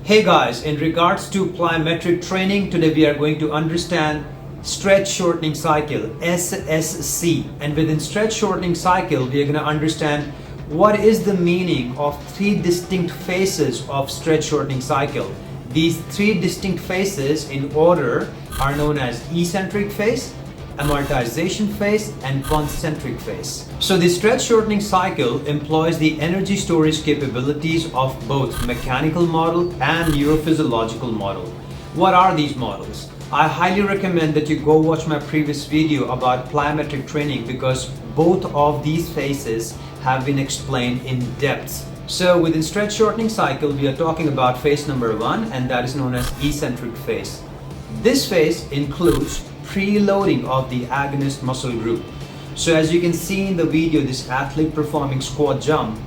Hey guys, in regards to plyometric training, today we are going to understand stretch shortening cycle, SSC. And within stretch shortening cycle, we are going to understand what is the meaning of three distinct phases of stretch shortening cycle. These three distinct phases in order are known as eccentric phase, amortization phase, and concentric phase. So the stretch shortening cycle employs the energy storage capabilities of both mechanical model and neurophysiological model. What are these models? I highly recommend that you go watch my previous video about plyometric training because both of these phases have been explained in depth. So within stretch shortening cycle, we are talking about phase number 1, and that is known as eccentric phase. This phase includes preloading of the agonist muscle group. So as you can see in the video, this athlete performing squat jump,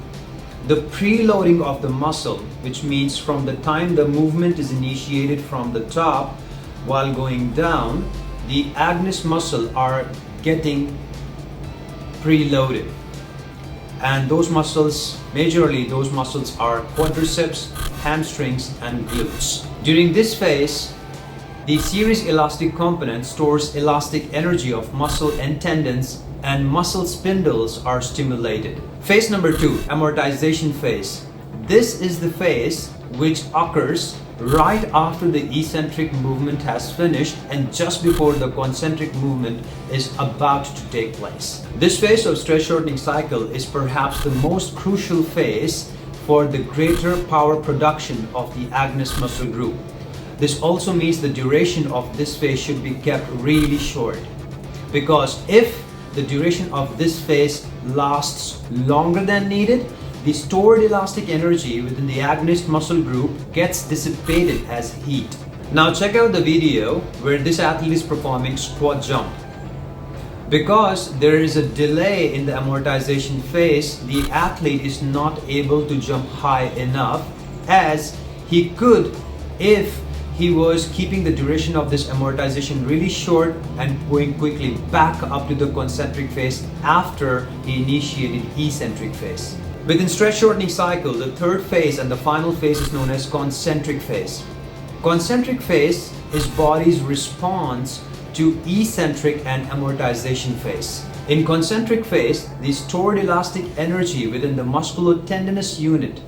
the preloading of the muscle, which means from the time the movement is initiated from the top while going down, the agonist muscle are getting preloaded. And those muscles, majorly those muscles are quadriceps, hamstrings, and glutes. During this phase, the series elastic component stores elastic energy of muscle and tendons, and muscle spindles are stimulated. Phase number 2, amortization phase. This is the phase which occurs right after the eccentric movement has finished and just before the concentric movement is about to take place. This phase of stretch shortening cycle is perhaps the most crucial phase for the greater power production of the agonist muscle group. This also means the duration of this phase should be kept really short, because if the duration of this phase lasts longer than needed, the stored elastic energy within the agonist muscle group gets dissipated as heat. Now check out the video where this athlete is performing squat jump. Because there is a delay in the amortization phase, the athlete is not able to jump high enough as he could if he was keeping the duration of this amortization really short and going quickly back up to the concentric phase after he initiated eccentric phase. Within stretch shortening cycle, the third phase and the final phase is known as concentric phase. Concentric phase is body's response to eccentric and amortization phase. In concentric phase, the stored elastic energy within the musculotendinous unit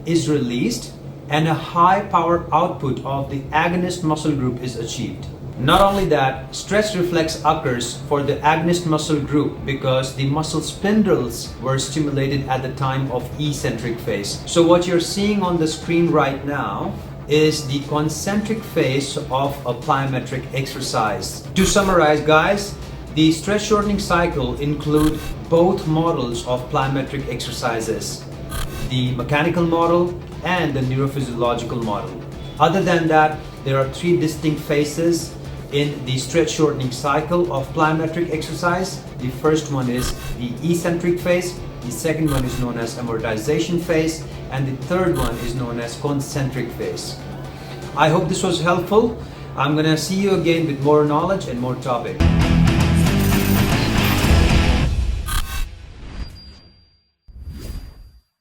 is released and a high power output of the agonist muscle group is achieved. Not only that, stress reflex occurs for the agonist muscle group because the muscle spindles were stimulated at the time of eccentric phase. So what you're seeing on the screen right now is the concentric phase of a plyometric exercise. To summarize guys, the stretch shortening cycle include both models of plyometric exercises, the mechanical model and the neurophysiological model. Other than that, there are three distinct phases in the stretch shortening cycle of plyometric exercise. The first one is the eccentric phase, the second one is known as amortization phase, and the third one is known as concentric phase. I hope this was helpful. I'm gonna see you again with more knowledge and more topic.